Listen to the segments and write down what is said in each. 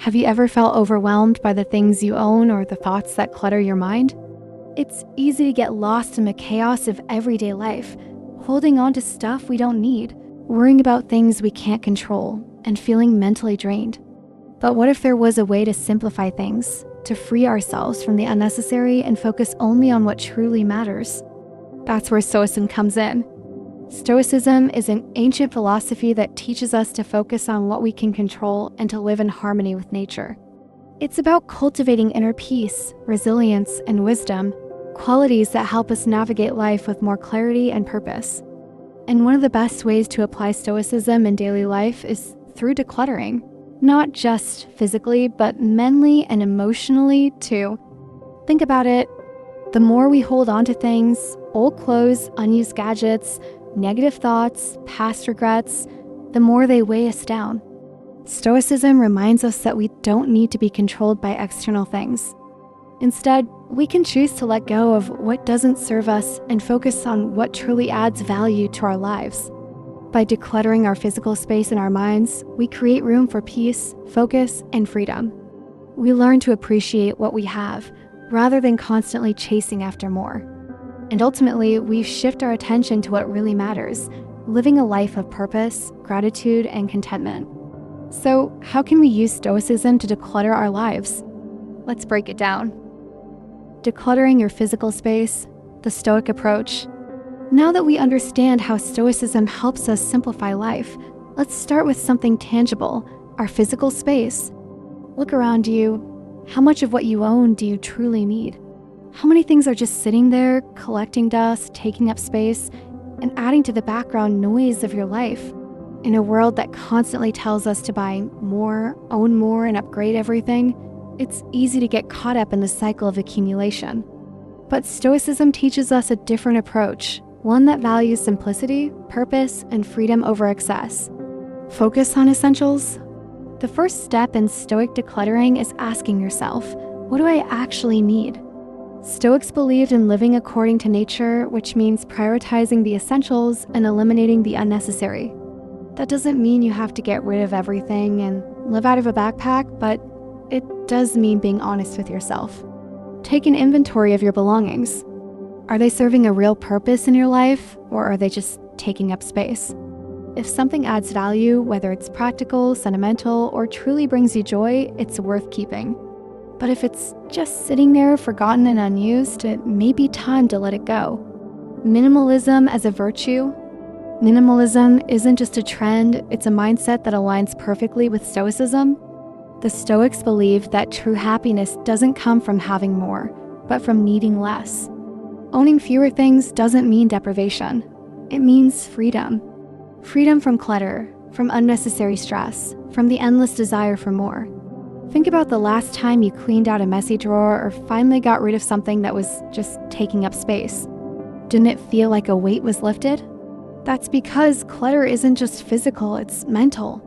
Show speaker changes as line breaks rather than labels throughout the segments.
Have you ever felt overwhelmed by the things you own or the thoughts that clutter your mind? It's easy to get lost in the chaos of everyday life, holding on to stuff we don't need, worrying about things we can't control, and feeling mentally drained. But what if there was a way to simplify things, to free ourselves from the unnecessary and focus only on what truly matters? That's where Stoicism comes in. Stoicism is an ancient philosophy that teaches us to focus on what we can control and to live in harmony with nature. It's about cultivating inner peace, resilience, and wisdom, qualities that help us navigate life with more clarity and purpose. And one of the best ways to apply Stoicism in daily life is through decluttering, not just physically, but mentally and emotionally too. Think about it. The more we hold on to things, old clothes, unused gadgets, negative thoughts, past regrets, the more they weigh us down. Stoicism reminds us that we don't need to be controlled by external things. Instead, we can choose to let go of what doesn't serve us and focus on what truly adds value to our lives. By decluttering our physical space and our minds, we create room for peace, focus, and freedom. We learn to appreciate what we have, rather than constantly chasing after more. And ultimately, we shift our attention to what really matters, living a life of purpose, gratitude, and contentment. So, how can we use Stoicism to declutter our lives? Let's break it down. Decluttering your physical space, the Stoic approach. Now that we understand how Stoicism helps us simplify life, let's start with something tangible, our physical space. Look around you. How much of what you own do you truly need? How many things are just sitting there, collecting dust, taking up space, and adding to the background noise of your life? In a world that constantly tells us to buy more, own more, and upgrade everything, it's easy to get caught up in the cycle of accumulation. But Stoicism teaches us a different approach, one that values simplicity, purpose, and freedom over excess. Focus on essentials. The first step in Stoic decluttering is asking yourself, what do I actually need? Stoics believed in living according to nature, which means prioritizing the essentials and eliminating the unnecessary. That doesn't mean you have to get rid of everything and live out of a backpack, but it does mean being honest with yourself. Take an inventory of your belongings. Are they serving a real purpose in your life, or are they just taking up space? If something adds value, whether it's practical, sentimental, or truly brings you joy, it's worth keeping. But if it's just sitting there forgotten and unused, it may be time to let it go. Minimalism as a virtue. Minimalism isn't just a trend, it's a mindset that aligns perfectly with Stoicism. The Stoics believe that true happiness doesn't come from having more, but from needing less. Owning fewer things doesn't mean deprivation. It means freedom. Freedom from clutter, from unnecessary stress, from the endless desire for more. Think about the last time you cleaned out a messy drawer or finally got rid of something that was just taking up space. Didn't it feel like a weight was lifted? That's because clutter isn't just physical, it's mental.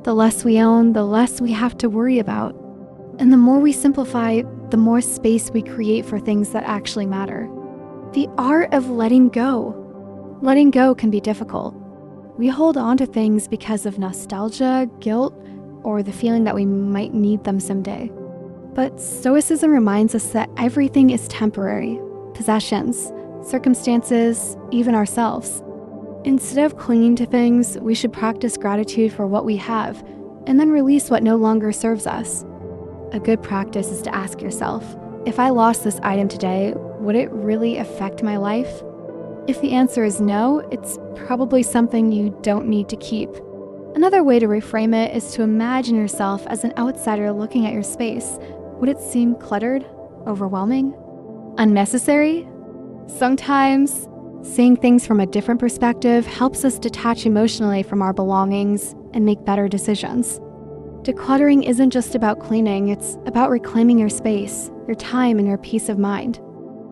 The less we own, the less we have to worry about. And the more we simplify, the more space we create for things that actually matter. The art of letting go. Letting go can be difficult. We hold on to things because of nostalgia, guilt, or the feeling that we might need them someday. But Stoicism reminds us that everything is temporary. Possessions, circumstances, even ourselves. Instead of clinging to things, we should practice gratitude for what we have, and then release what no longer serves us. A good practice is to ask yourself, if I lost this item today, would it really affect my life? If the answer is no, it's probably something you don't need to keep. Another way to reframe it is to imagine yourself as an outsider looking at your space. Would it seem cluttered, overwhelming, unnecessary? Sometimes, seeing things from a different perspective helps us detach emotionally from our belongings and make better decisions. Decluttering isn't just about cleaning, it's about reclaiming your space, your time, and your peace of mind.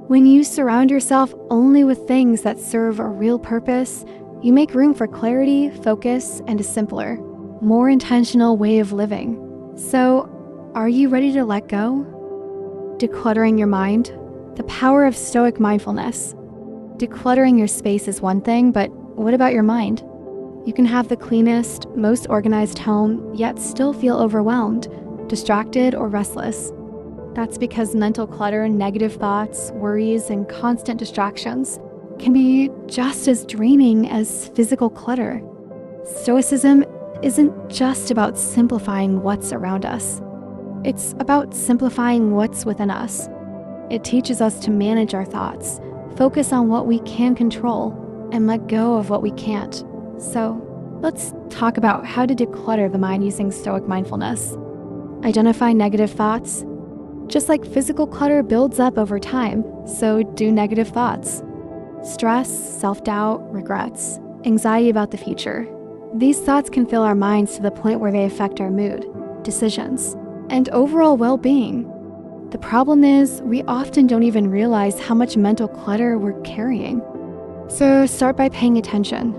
When you surround yourself only with things that serve a real purpose, you make room for clarity, focus, and a simpler, more intentional way of living. So, are you ready to let go? Decluttering your mind, the power of Stoic mindfulness. Decluttering your space is one thing, but what about your mind? You can have the cleanest, most organized home, yet still feel overwhelmed, distracted, or restless. That's because mental clutter, negative thoughts, worries, and constant distractions can be just as draining as physical clutter. Stoicism isn't just about simplifying what's around us. It's about simplifying what's within us. It teaches us to manage our thoughts, focus on what we can control, and let go of what we can't. So, let's talk about how to declutter the mind using Stoic mindfulness. Identify negative thoughts. Just like physical clutter builds up over time, so do negative thoughts. Stress, self-doubt, regrets, anxiety about the future. These thoughts can fill our minds to the point where they affect our mood, decisions, and overall well-being. The problem is, we often don't even realize how much mental clutter we're carrying. So start by paying attention.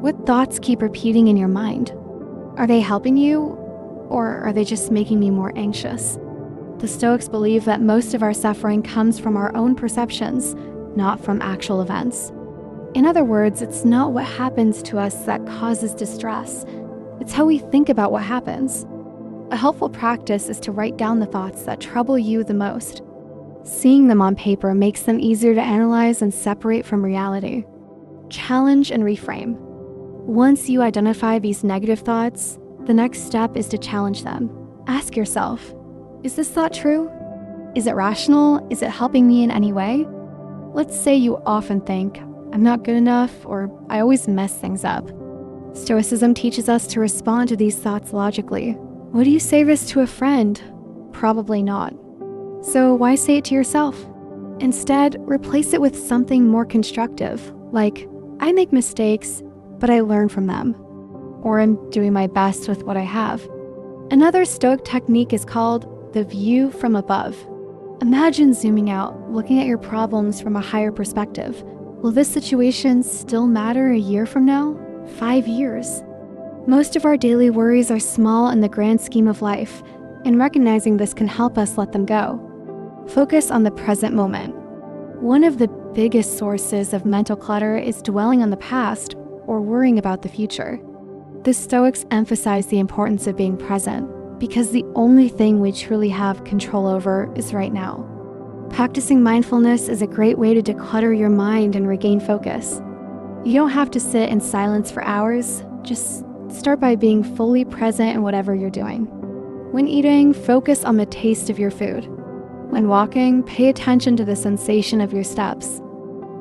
What thoughts keep repeating in your mind? Are they helping you, or are they just making me more anxious? The Stoics believe that most of our suffering comes from our own perceptions, not from actual events. In other words, it's not what happens to us that causes distress. It's how we think about what happens. A helpful practice is to write down the thoughts that trouble you the most. Seeing them on paper makes them easier to analyze and separate from reality. Challenge and reframe. Once you identify these negative thoughts, the next step is to challenge them. Ask yourself, is this thought true? Is it rational? Is it helping me in any way? Let's say you often think, I'm not good enough, or I always mess things up. Stoicism teaches us to respond to these thoughts logically. Would you say this to a friend? Probably not. So why say it to yourself? Instead, replace it with something more constructive, like, I make mistakes, but I learn from them. Or I'm doing my best with what I have. Another Stoic technique is called the view from above. Imagine zooming out, looking at your problems from a higher perspective. Will this situation still matter a year from now? 5 years? Most of our daily worries are small in the grand scheme of life, and recognizing this can help us let them go. Focus on the present moment. One of the biggest sources of mental clutter is dwelling on the past or worrying about the future. The Stoics emphasize the importance of being present because the only thing we truly have control over is right now. Practicing mindfulness is a great way to declutter your mind and regain focus. You don't have to sit in silence for hours, just start by being fully present in whatever you're doing. When eating, focus on the taste of your food. When walking, pay attention to the sensation of your steps.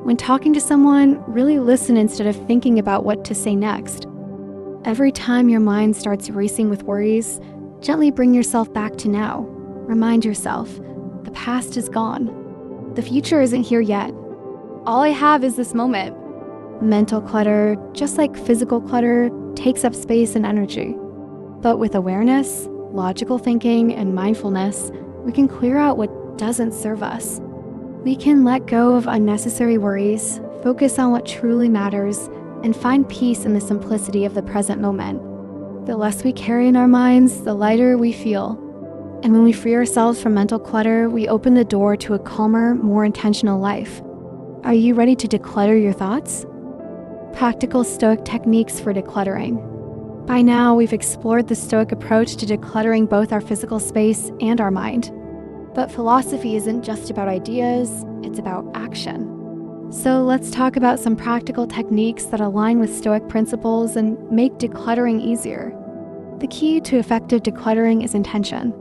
When talking to someone, really listen instead of thinking about what to say next. Every time your mind starts racing with worries, gently bring yourself back to now. Remind yourself, the past is gone. The future isn't here yet. All I have is this moment. Mental clutter, just like physical clutter, takes up space and energy. But with awareness, logical thinking, and mindfulness, we can clear out what doesn't serve us. We can let go of unnecessary worries, focus on what truly matters, and find peace in the simplicity of the present moment. The less we carry in our minds, the lighter we feel. And when we free ourselves from mental clutter, we open the door to a calmer, more intentional life. Are you ready to declutter your thoughts? Practical Stoic techniques for decluttering. By now, we've explored the Stoic approach to decluttering both our physical space and our mind. But philosophy isn't just about ideas, it's about action. So let's talk about some practical techniques that align with Stoic principles and make decluttering easier. The key to effective decluttering is intention.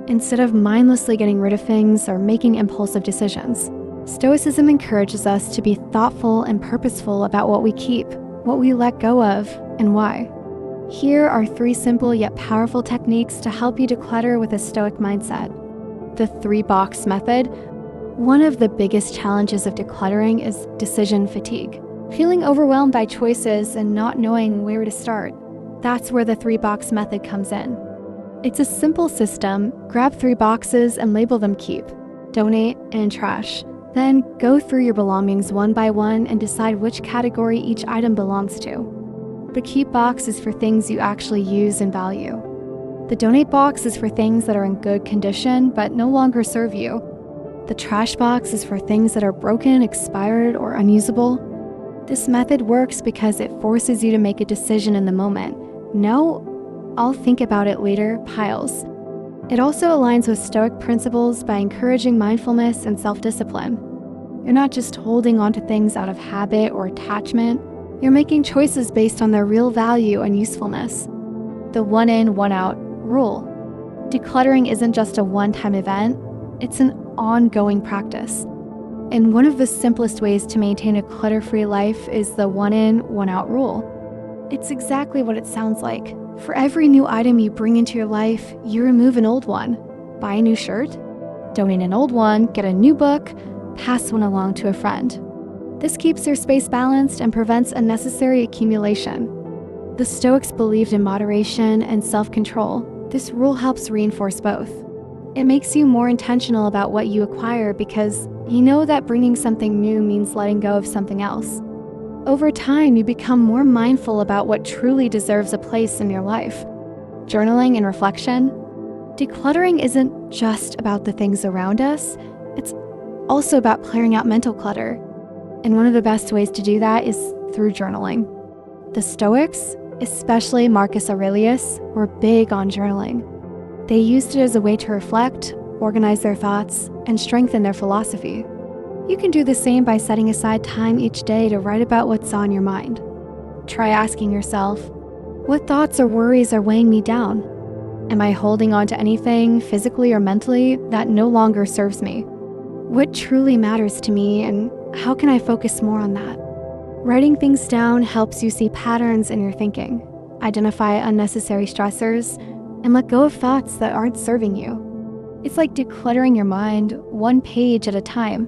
Instead of mindlessly getting rid of things or making impulsive decisions, Stoicism encourages us to be thoughtful and purposeful about what we keep, what we let go of, and why. Here are 3 simple yet powerful techniques to help you declutter with a Stoic mindset. The 3-box method. One of the biggest challenges of decluttering is decision fatigue. Feeling overwhelmed by choices and not knowing where to start. That's where the 3-box method comes in. It's a simple system. Grab 3 boxes and label them keep, donate, and trash. Then go through your belongings one by one and decide which category each item belongs to. The keep box is for things you actually use and value. The donate box is for things that are in good condition but no longer serve you. The trash box is for things that are broken, expired, or unusable. This method works because it forces you to make a decision in the moment. No, I'll think about it later piles. It also aligns with Stoic principles by encouraging mindfulness and self-discipline. You're not just holding onto things out of habit or attachment, you're making choices based on their real value and usefulness. The one in, one out rule. Decluttering isn't just a one-time event, it's an ongoing practice. And one of the simplest ways to maintain a clutter-free life is the one in, one out rule. It's exactly what it sounds like. For every new item you bring into your life, you remove an old one. Buy a new shirt, donate an old one, get a new book, pass one along to a friend. This keeps your space balanced and prevents unnecessary accumulation. The Stoics believed in moderation and self-control. This rule helps reinforce both. It makes you more intentional about what you acquire because you know that bringing something new means letting go of something else. Over time, you become more mindful about what truly deserves a place in your life. Journaling and reflection. Decluttering isn't just about the things around us, it's also about clearing out mental clutter. And one of the best ways to do that is through journaling. The Stoics, especially Marcus Aurelius, were big on journaling. They used it as a way to reflect, organize their thoughts, and strengthen their philosophy. You can do the same by setting aside time each day to write about what's on your mind. Try asking yourself, what thoughts or worries are weighing me down? Am I holding on to anything, physically or mentally, that no longer serves me? What truly matters to me, and how can I focus more on that? Writing things down helps you see patterns in your thinking, identify unnecessary stressors, and let go of thoughts that aren't serving you. It's like decluttering your mind one page at a time.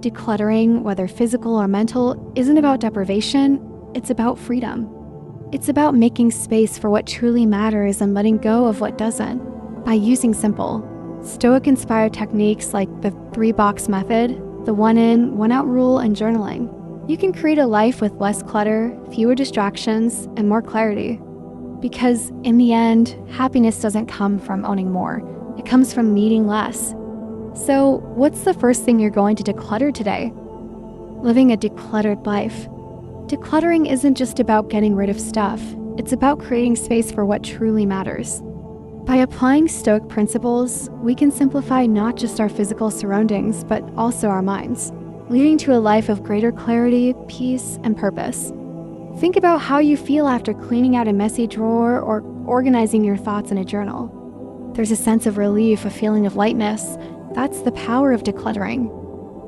Decluttering, whether physical or mental, isn't about deprivation, it's about freedom. It's about making space for what truly matters and letting go of what doesn't. By using simple, Stoic-inspired techniques like the 3-box method, the one in, one out rule, and journaling, you can create a life with less clutter, fewer distractions, and more clarity. Because in the end, happiness doesn't come from owning more, it comes from needing less. So, what's the first thing you're going to declutter today? Living a decluttered life. Decluttering isn't just about getting rid of stuff, it's about creating space for what truly matters. By applying Stoic principles, we can simplify not just our physical surroundings, but also our minds, leading to a life of greater clarity, peace, and purpose. Think about how you feel after cleaning out a messy drawer or organizing your thoughts in a journal. There's a sense of relief, a feeling of lightness. That's the power of decluttering.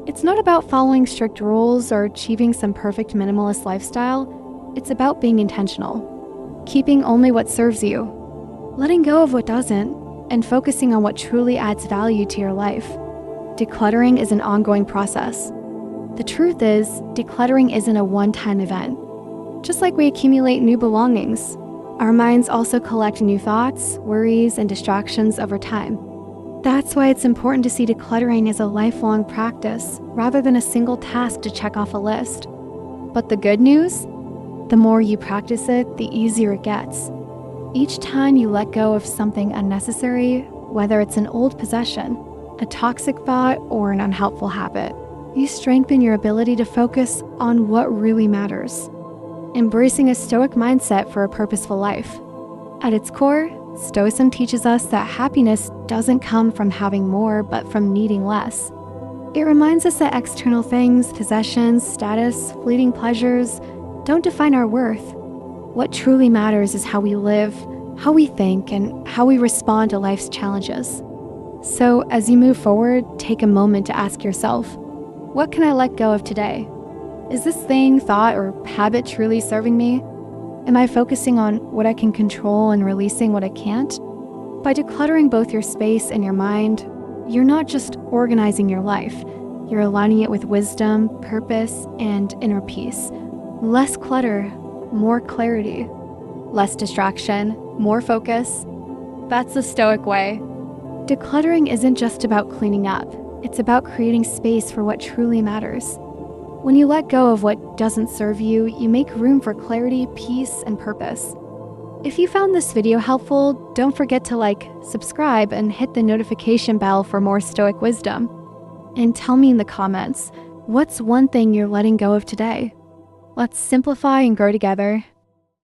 It's not about following strict rules or achieving some perfect minimalist lifestyle. It's about being intentional, keeping only what serves you, letting go of what doesn't, and focusing on what truly adds value to your life. Decluttering is an ongoing process. The truth is, decluttering isn't a one-time event. Just like we accumulate new belongings, our minds also collect new thoughts, worries, and distractions over time. That's why it's important to see decluttering as a lifelong practice rather than a single task to check off a list. But the good news? The more you practice it, the easier it gets. Each time you let go of something unnecessary, whether it's an old possession, a toxic thought, or an unhelpful habit, you strengthen your ability to focus on what really matters. Embracing a Stoic mindset for a purposeful life. At its core, Stoicism teaches us that happiness doesn't come from having more, but from needing less. It reminds us that external things, possessions, status, fleeting pleasures, don't define our worth. What truly matters is how we live, how we think, and how we respond to life's challenges. So, as you move forward, take a moment to ask yourself, what can I let go of today? Is this thing, thought, or habit truly serving me? Am I focusing on what I can control and releasing what I can't? By decluttering both your space and your mind, you're not just organizing your life, you're aligning it with wisdom, purpose, and inner peace. Less clutter, more clarity. Less distraction, more focus. That's the Stoic way. Decluttering isn't just about cleaning up, it's about creating space for what truly matters. When you let go of what doesn't serve you, you make room for clarity, peace, and purpose. If you found this video helpful, don't forget to like, subscribe, and hit the notification bell for more Stoic wisdom. And tell me in the comments, what's one thing you're letting go of today? Let's simplify and grow together.